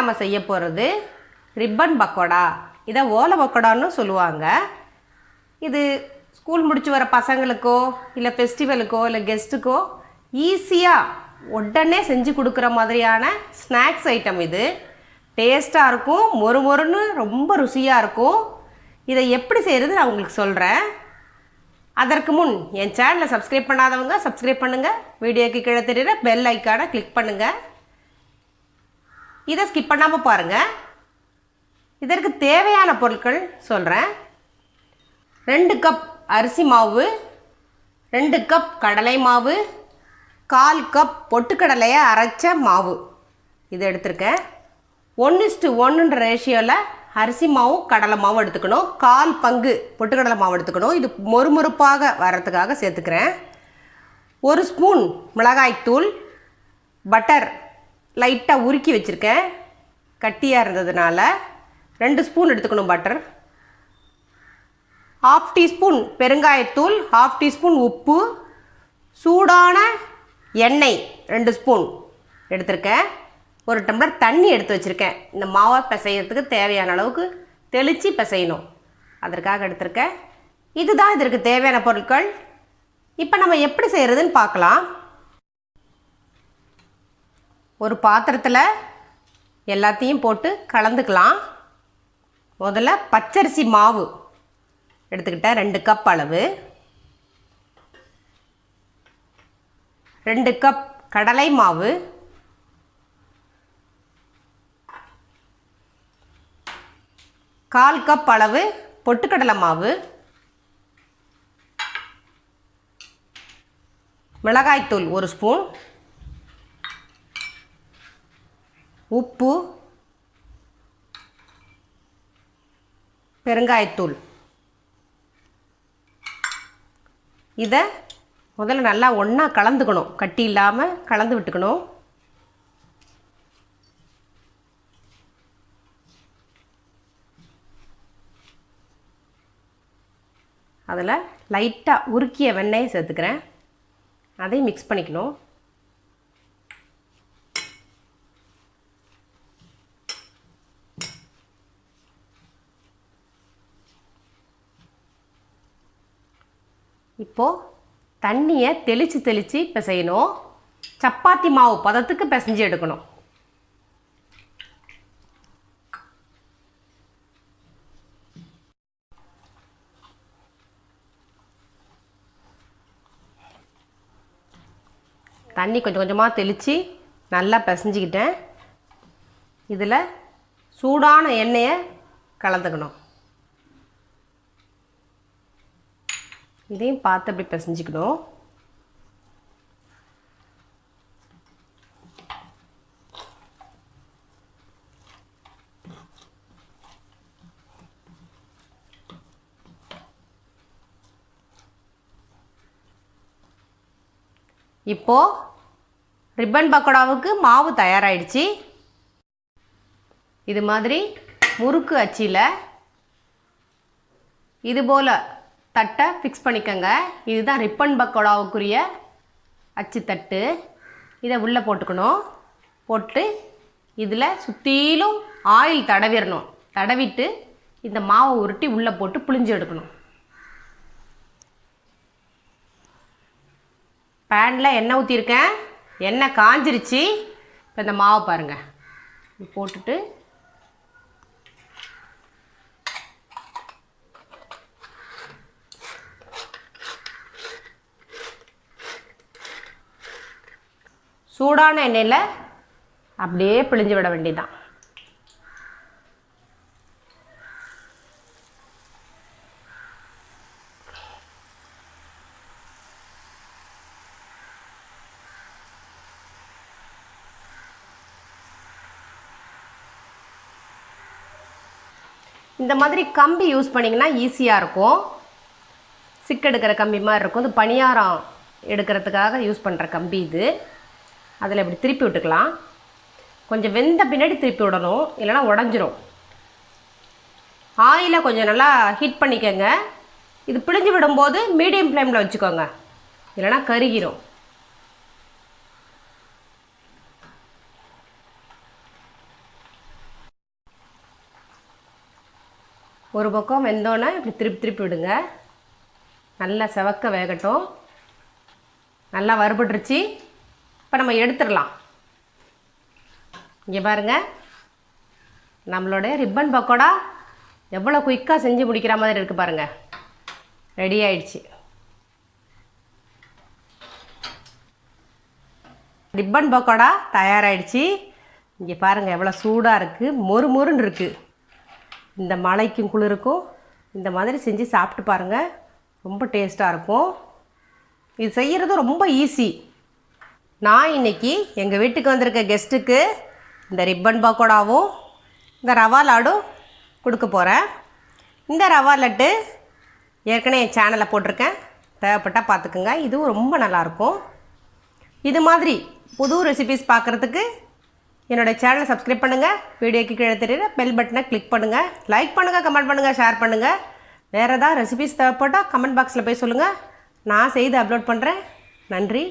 நம்ம செய்ய போகிறது ரிப்பன் பக்கோடா. இதை ஓலை பக்கோடான்னு சொல்லுவாங்க. இது ஸ்கூல் முடிச்சு வர பசங்களுக்கோ இல்லை ஃபெஸ்டிவலுக்கோ இல்லை கெஸ்ட்டுக்கோ ஈஸியாக உடனே செஞ்சு கொடுக்குற மாதிரியான ஸ்நாக்ஸ் ஐட்டம். இது டேஸ்ட்டாக இருக்கும், மொறு மொறுன்னு ரொம்ப ருசியாக இருக்கும். இதை எப்படி செய்கிறது நான் உங்களுக்கு சொல்கிறேன். அதற்கு முன் என் சேனலை சப்ஸ்கிரைப் பண்ணாதவங்க சப்ஸ்கிரைப் பண்ணுங்கள். வீடியோக்கு கீழே தெரியுற பெல் ஐக்கானை கிளிக் பண்ணுங்கள். இதை ஸ்கிப் பண்ணாமல் பாருங்கள். இதற்கு தேவையான பொருட்கள் சொல்கிறேன். 2 கப் அரிசி மாவு, 2 கப் கடலை மாவு, 1/4 கப் பொட்டுக்கடலையை அரைச்ச மாவு இது எடுத்திருக்கேன். 1:1 ரேஷியோவில் அரிசி மாவும் கடலை மாவும் எடுத்துக்கணும். 1/4 பங்கு பொட்டுக்கடலை மாவு எடுத்துக்கணும். இது மொறுமொறுப்பாக வர்றதுக்காக சேர்த்துக்கிறேன். 1 ஸ்பூன் மிளகாய்த்தூள், பட்டர் லைட்டாக உருக்கி வச்சுருக்கேன், கட்டியாக இருந்ததுனால 2 ஸ்பூன் எடுத்துக்கணும் பட்டர். 1/2 டீஸ்பூன் பெருங்காயத்தூள், 1/2 டீஸ்பூன் உப்பு, சூடான எண்ணெய் 2 ஸ்பூன் எடுத்திருக்கேன். 1 டம்ளர் தண்ணி எடுத்து வச்சுருக்கேன். இந்த மாவை பிசைகிறதுக்கு தேவையான அளவுக்கு தெளித்து பிசையணும், அதற்காக எடுத்திருக்கேன். இதுதான் இதற்கு தேவையான பொருட்கள். இப்போ நம்ம எப்படி செய்கிறதுன்னு பார்க்கலாம். ஒரு பாத்திரத்தில் எல்லாத்தையும் போட்டு கலந்துக்கலாம். முதல்ல பச்சரிசி மாவு எடுத்துக்கிட்டேன், 2 கப் அளவு. 2 கப் கடலை மாவு, 1/4 கப் அளவு பொட்டுக்கடலை மாவு, மிளகாய்த்தூள் 1 ஸ்பூன், உப்பு, பெருங்காயத்தூள். இதை முதல்ல நல்லா ஒன்றா கலந்துக்கணும், கட்டி இல்லாமல் கலந்து விட்டுக்கணும். அதில் லைட்டாக உருக்கிய வெண்ணெயை சேர்த்துக்கிறேன், அதையும் மிக்ஸ் பண்ணிக்கணும். இப்போது தண்ணியை தெளித்து பிசையணும். சப்பாத்தி மாவு பதத்துக்கு பிசைஞ்சு எடுக்கணும். தண்ணி கொஞ்சம் கொஞ்சமாக தெளித்து நல்லா பிசைஞ்சிக்கிட்டேன். இதில் சூடான எண்ணெயை கலந்துக்கணும். இதையும் பார்த்து அப்படி பிசைஞ்சிக்கணும். இப்போது ரிப்பன் பக்கோடாவுக்கு மாவு தயாராகிடுச்சு. இது மாதிரி முறுக்கு அச்சில் இதுபோல் தட்டை ஃபிக்ஸ் பண்ணிக்கோங்க. இதுதான் ரிப்பன் பக்கோடாவுக்குரிய அச்சு தட்டு. இதை உள்ளே போட்டுக்கணும். போட்டு இதில் சுற்றிலும் ஆயில் தடவிடணும். தடவிட்டு இந்த மாவை உருட்டி உள்ளே போட்டு புழிஞ்சு எடுக்கணும். பேனில் எண்ணெய் ஊற்றிருக்கேன், எண்ணெய் காஞ்சிருச்சு. இப்போ இந்த மாவை பாருங்கள், போட்டுட்டு சூடான எண்ணெயில் அப்படியே பிழிஞ்சு விட வேண்டியதுதான். இந்த மாதிரி கம்பி யூஸ் பண்ணிங்கன்னா ஈஸியாக இருக்கும். சிக்கு எடுக்கிற கம்பி மாதிரி இருக்கும். இது பணியாரம் எடுக்கிறதுக்காக யூஸ் பண்ணுற கம்பி இது. அதில் இப்படி திருப்பி விட்டுக்கலாம். கொஞ்சம் வெந்த பின்னாடி திருப்பி விடணும், இல்லைனா உடஞ்சிரும். ஆயிலை கொஞ்சம் நல்லா ஹீட் பண்ணிக்கோங்க. இது பிழிஞ்சு விடும்போது மீடியம் ஃப்ளேமில் வச்சுக்கோங்க, இல்லைனா கருகிரும். ஒரு பக்கம் வெந்தோன்னே இப்படி திருப்பி விடுங்க. நல்லா செவக்க வேகட்டும். நல்லா வறுபட்டுருச்சு. இப்போ நம்ம எடுத்துடலாம். இங்கே பாருங்கள், நம்மளோட ரிப்பன் பக்கோடா எவ்வளோ குயிக்காக செஞ்சு முடிக்கிற மாதிரி இருக்குது பாருங்கள். ரெடி ஆயிடுச்சு. ரிப்பன் பக்கோடா தயாராகிடுச்சு. இங்கே பாருங்கள் எவ்வளோ சூடாக இருக்குது, மொறுன்னு இருக்குது. இந்த மழைக்கும் குளிருக்கும் இந்த மாதிரி செஞ்சு சாப்பிட்டு பாருங்கள், ரொம்ப டேஸ்ட்டாக இருக்கும். இது செய்கிறது ரொம்ப ஈஸி. நான் இன்றைக்கி எங்கள் வீட்டுக்கு வந்திருக்க கெஸ்ட்டுக்கு இந்த ரிப்பன் பக்கோடாவும் இந்த ரவா லாடும் கொடுக்க போகிறேன். இந்த ரவா லட்டு ஏற்கனவே என் சேனலில் போட்டிருக்கேன், தேவைப்பட்டால் பார்த்துக்குங்க. இதுவும் ரொம்ப நல்லாயிருக்கும். இது மாதிரி புது ரெசிபீஸ் பார்க்குறதுக்கு என்னோடய சேனலை சப்ஸ்கிரைப் பண்ணுங்கள். வீடியோக்கு கீழே தெரியுற பெல் பட்டனை கிளிக் பண்ணுங்கள். லைக் பண்ணுங்கள், கமெண்ட் பண்ணுங்கள், ஷேர் பண்ணுங்கள். வேறு ஏதாவது ரெசிபீஸ் தேவைப்பட்டால் கமெண்ட் பாக்ஸில் போய் சொல்லுங்கள், நான் செய்து அப்லோட் பண்ணுறேன். நன்றி.